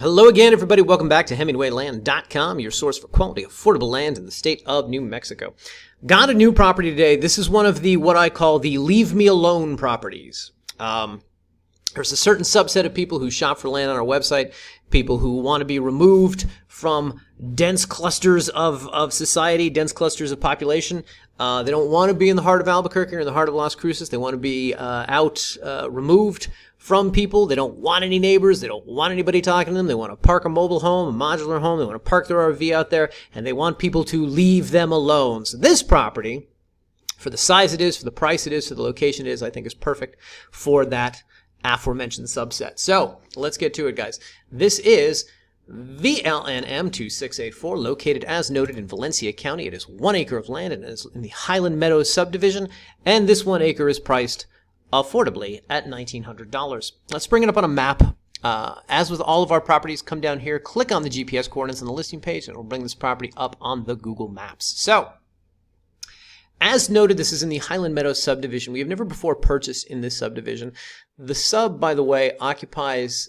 Hello again, everybody. Welcome back to HemingwayLand.com, your source for quality, affordable land in the state of New Mexico. Got a new property today. This is one of the, what I call the leave me alone properties. There's a certain subset of people who shop for land on our website, people who want to be removed from dense clusters of society, dense clusters of population. They don't want to be in the heart of Albuquerque or in the heart of Las Cruces. They want to be removed from people. They don't want any neighbors. They don't want anybody talking to them. They want to park a mobile home, a modular home. They want to park their RV out there, and they want people to leave them alone. So this property, for the size it is, for the price it is, for the location it is, I think is perfect for that aforementioned subset. So let's get to it, guys. This is VLNM 2684, located as noted in Valencia County. It is 1 acre of land and it is in the Highland Meadows subdivision, and this 1 acre is priced affordably at $1,900. Let's bring it up on a map. As with all of our properties, come down here, click on the GPS coordinates on the listing page, and it will bring this property up on the Google Maps. So, as noted, this is in the Highland Meadows subdivision. We have never before purchased in this subdivision. The sub, by the way, occupies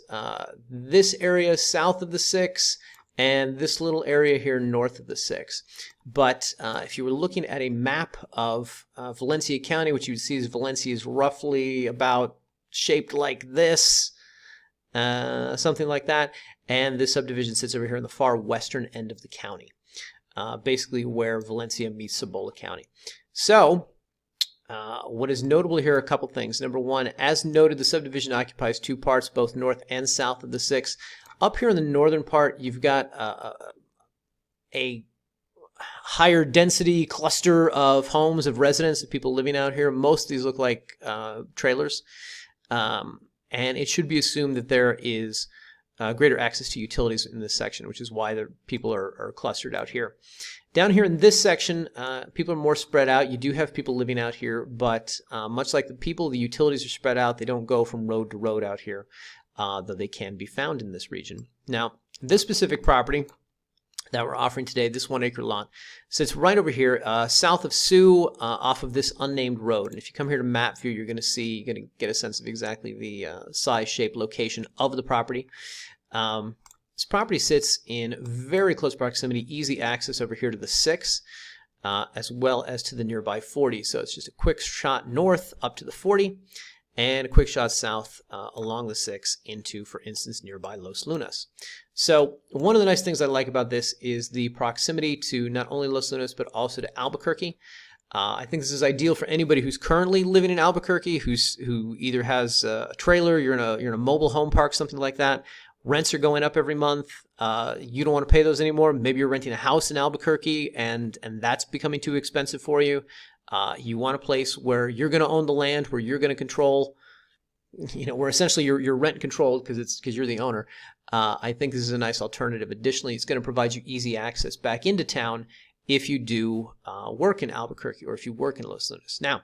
this area south of the 6 and this little area here north of the 6. But if you were looking at a map of Valencia County, what you would see is Valencia is roughly about shaped like this, something like that. And this subdivision sits over here in the far western end of the county, basically where Valencia meets Cibola County. So what is notable here are a couple things. Number one, as noted, the subdivision occupies 2 parts, both north and south of the 6. Up here in the northern part, you've got a higher density cluster of homes, of residents, of people living out here. Most of these look like trailers. And it should be assumed that there is greater access to utilities in this section, which is why the people are clustered out here. Down here in this section, people are more spread out. You do have people living out here, but much like the people, the utilities are spread out. They don't go from road to road out here, though they can be found in this region. Now, this specific property that we're offering today, this 1 acre lot, sits right over here south of Sioux, off of this unnamed road. And if you come here to map view, you're going to get a sense of exactly the size, shape, location of the property. This property sits in very close proximity, easy access over here to the 6, as well as to the nearby 40. So it's just a quick shot north up to the 40, and a quick shot south along the 6 into, for instance, nearby Los Lunas. So one of the nice things I like about this is the proximity to not only Los Lunas, but also to Albuquerque. I think this is ideal for anybody who's currently living in Albuquerque, who either has a trailer, you're in a mobile home park, something like that. Rents are going up every month. You don't want to pay those anymore. Maybe you're renting a house in Albuquerque and that's becoming too expensive for you. You want a place where you're going to own the land, where you're going to control, where essentially you're rent controlled because you're the owner. I think this is a nice alternative. Additionally, it's going to provide you easy access back into town if you do work in Albuquerque or if you work in Los Lunas. Now,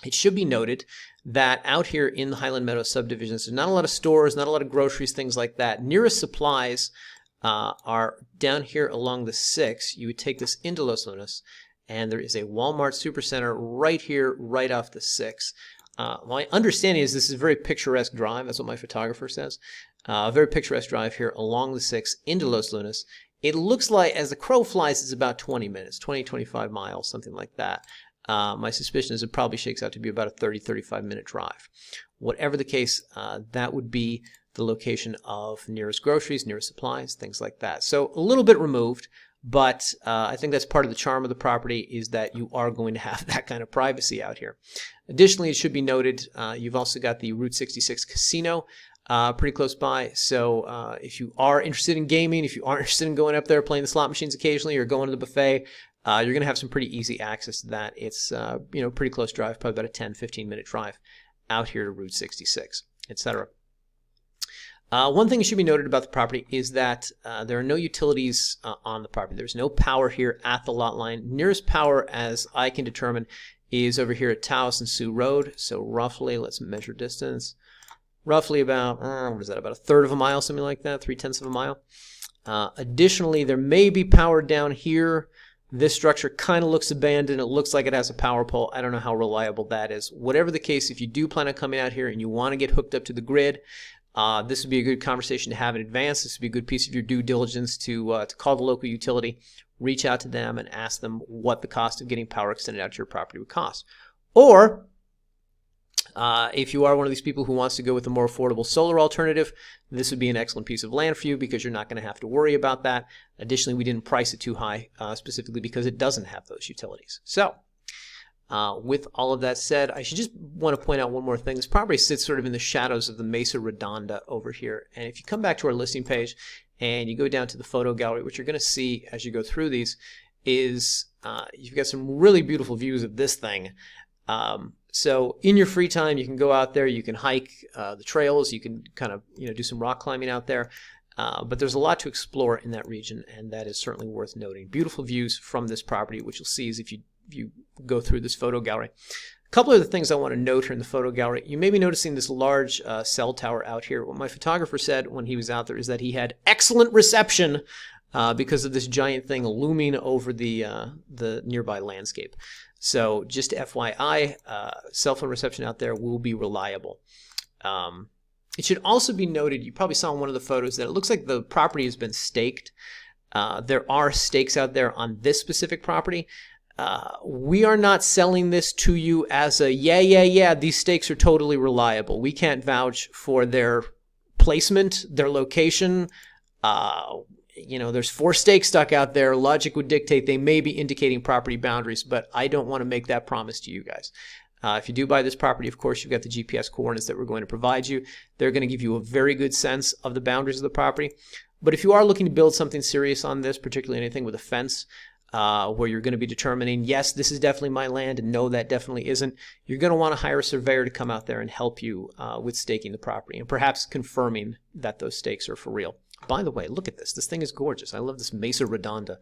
it should be noted that out here in the Highland Meadows subdivision, there's not a lot of stores, not a lot of groceries, things like that. Nearest supplies are down here along the 6. You would take this into Los Lunas, and there is a Walmart Supercenter right here, right off the 6. My understanding is this is a very picturesque drive. That's what my photographer says. A very picturesque drive here along the 6 into Los Lunas. It looks like, as the crow flies, it's about 20 minutes, 20, 25 miles, something like that. My suspicion is it probably shakes out to be about a 30-35 minute drive. Whatever the case, that would be the location of nearest groceries, nearest supplies, things like that. So a little bit removed, but I think that's part of the charm of the property, is that you are going to have that kind of privacy out here. Additionally, it should be noted, you've also got the Route 66 casino pretty close by. So if you are interested in gaming, if you are interested in going up there playing the slot machines occasionally or going to the buffet, you're going to have some pretty easy access to that. It's pretty close drive, probably about a 10-15 minute drive out here to Route 66, etc. One thing that should be noted about the property is that there are no utilities on the property. There's no power here at the lot line. Nearest power, as I can determine, is over here at Taos and Sioux Road. So roughly, let's measure distance, roughly about, what is that, about a third of a mile, something like that, 3/10 of a mile. Additionally, there may be power down here. This structure kind of looks abandoned. It looks like it has a power pole. I don't know how reliable that is. Whatever the case, if you do plan on coming out here and you want to get hooked up to the grid, this would be a good conversation to have in advance. This would be a good piece of your due diligence to call the local utility, reach out to them, and ask them what the cost of getting power extended out to your property would cost. Or if you are one of these people who wants to go with a more affordable solar alternative, this would be an excellent piece of land for you because you're not going to have to worry about that. Additionally, we didn't price it too high specifically because it doesn't have those utilities. So with all of that said, I should just want to point out one more thing. This property sits sort of in the shadows of the Mesa Redonda over here. And if you come back to our listing page and you go down to the photo gallery, what you're going to see as you go through these is you've got some really beautiful views of this thing. So in your free time, you can go out there, you can hike the trails, you can kind of do some rock climbing out there. But there's a lot to explore in that region, and that is certainly worth noting. Beautiful views from this property, which you'll see is if you go through this photo gallery. A couple of the things I want to note here in the photo gallery. You may be noticing this large cell tower out here. What my photographer said when he was out there is that he had excellent reception because of this giant thing looming over the nearby landscape. So just FYI, cell phone reception out there will be reliable. It should also be noted, you probably saw in one of the photos, that it looks like the property has been staked. There are stakes out there on this specific property. We are not selling this to you as a, yeah, these stakes are totally reliable. We can't vouch for their placement, their location. There's 4 stakes stuck out there. Logic would dictate they may be indicating property boundaries, but I don't want to make that promise to you guys. If you do buy this property, of course, you've got the GPS coordinates that we're going to provide you. They're going to give you a very good sense of the boundaries of the property. But if you are looking to build something serious on this, particularly anything with a fence, where you're going to be determining, yes, this is definitely my land, and no, that definitely isn't, you're going to want to hire a surveyor to come out there and help you with staking the property and perhaps confirming that those stakes are for real. By the way, look at this. This thing is gorgeous. I love this Mesa Redonda.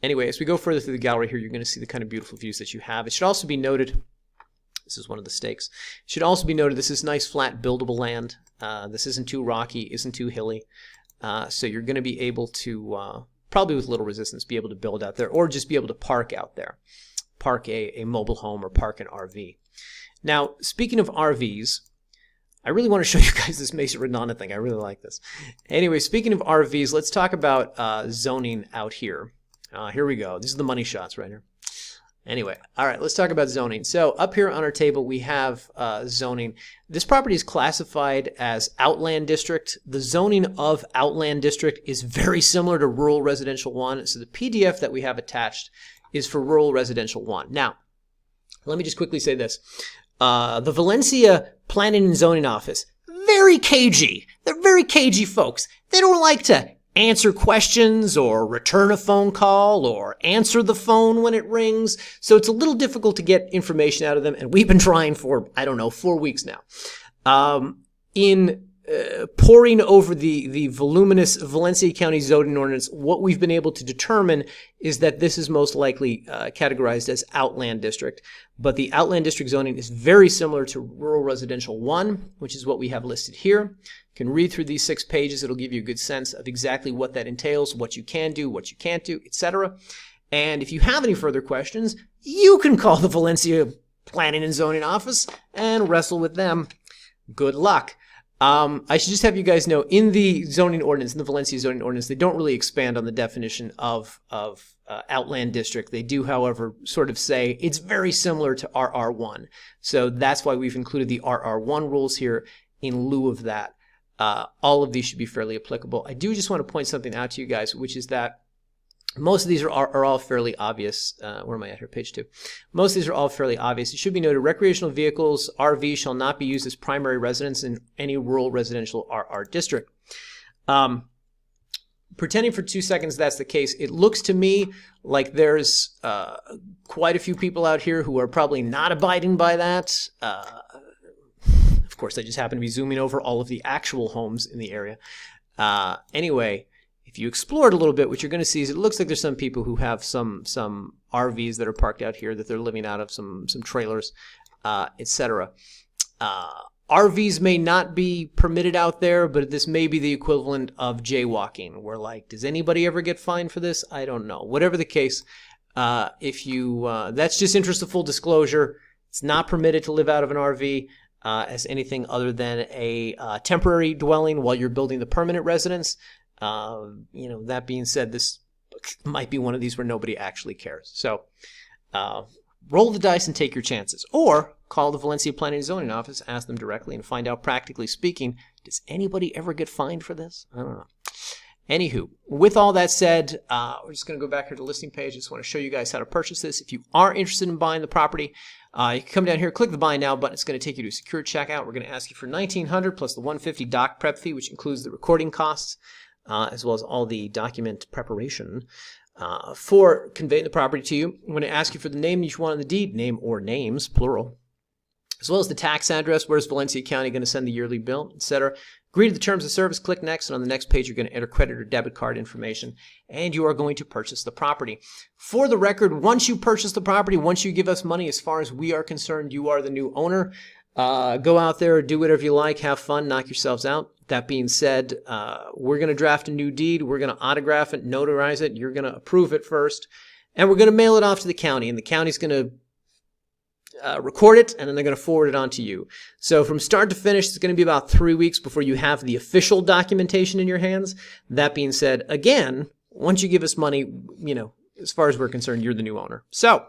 Anyway, as we go further through the gallery here, you're going to see the kind of beautiful views that you have. It should also be noted, this is one of the stakes, it should also be noted this is nice, flat, buildable land. This isn't too rocky, isn't too hilly. So you're going to be able to, probably with little resistance, be able to build out there or just be able to park out there. Park a mobile home or park an RV. Now, speaking of RVs, I really want to show you guys this Mesa Redonda thing. I really like this. Anyway, speaking of RVs, let's talk about zoning out here. Here we go. These are the money shots right here. Anyway, all right, let's talk about zoning. So up here on our table, we have zoning. This property is classified as Outland District. The zoning of Outland District is very similar to Rural Residential 1. So the PDF that we have attached is for Rural Residential 1. Now, let me just quickly say this. The Valencia Planning and Zoning Office, very cagey. They're very cagey folks. They don't like to answer questions or return a phone call or answer the phone when it rings. So it's a little difficult to get information out of them. And we've been trying for, 4 weeks now. In poring over the voluminous Valencia County zoning ordinance, what we've been able to determine is that this is most likely categorized as Outland District. But the Outland District zoning is very similar to Rural Residential 1, which is what we have listed here. You can read through these 6 pages. It'll give you a good sense of exactly what that entails, what you can do, what you can't do, etc. And if you have any further questions, you can call the Valencia Planning and Zoning Office and wrestle with them. Good luck. I should just have you guys know, in the zoning ordinance, in the Valencia zoning ordinance, they don't really expand on the definition of Outland District. They do, however, sort of say it's very similar to RR1. So that's why we've included the RR1 rules here in lieu of that. All of these should be fairly applicable. I do just want to point something out to you guys, which is that most of these are all fairly obvious. Where am I at here? Page 2. Most of these are all fairly obvious. It should be noted, recreational vehicles, RVs, shall not be used as primary residence in any rural residential RR district. Pretending for 2 seconds that's the case, it looks to me like there's quite a few people out here who are probably not abiding by that. Of course, I just happen to be zooming over all of the actual homes in the area. Anyway, if you explore it a little bit, what you're going to see is it looks like there's some people who have some RVs that are parked out here that they're living out of, some trailers, etc. RVs may not be permitted out there, but this may be the equivalent of jaywalking. We're like, does anybody ever get fined for this? I don't know. Whatever the case, that's just interest of full disclosure. It's not permitted to live out of an RV. as anything other than a temporary dwelling while you're building the permanent residence. That being said, this might be one of these where nobody actually cares. So roll the dice and take your chances. Or call the Valencia Planning and Zoning Office, ask them directly, and find out, practically speaking, does anybody ever get fined for this? I don't know. Anywho, with all that said, we're just going to go back here to the listing page. I just want to show you guys how to purchase this. If you are interested in buying the property, you can come down here, click the Buy Now button. It's going to take you to a secure checkout. We're going to ask you for $1,900 plus the $150 doc prep fee, which includes the recording costs, as well as all the document preparation for conveying the property to you. I'm going to ask you for the name you want on the deed, name or names, plural, as well as the tax address. Where's Valencia County going to send the yearly bill, etc. Agree to the terms of service, click next, and on the next page you're going to enter credit or debit card information, and you are going to purchase the property. For the record, once you purchase the property, once you give us money, as far as we are concerned, you are the new owner. Go out there, do whatever you like, have fun, knock yourselves out. That being said, we're going to draft a new deed, we're going to autograph it, notarize it, you're going to approve it first, and we're going to mail it off to the county, and the county's going to record it, and then they're going to forward it on to you. So from start to finish, it's going to be about 3 weeks before you have the official documentation in your hands. That being said, again, once you give us money, as far as we're concerned, you're the new owner. So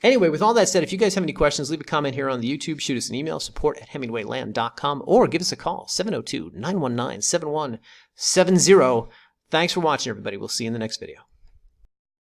anyway, with all that said, if you guys have any questions, leave a comment here on the YouTube, shoot us an email, support@hemingwayland.com, or give us a call, 702-919-7170. Thanks for watching, everybody. We'll see you in the next video.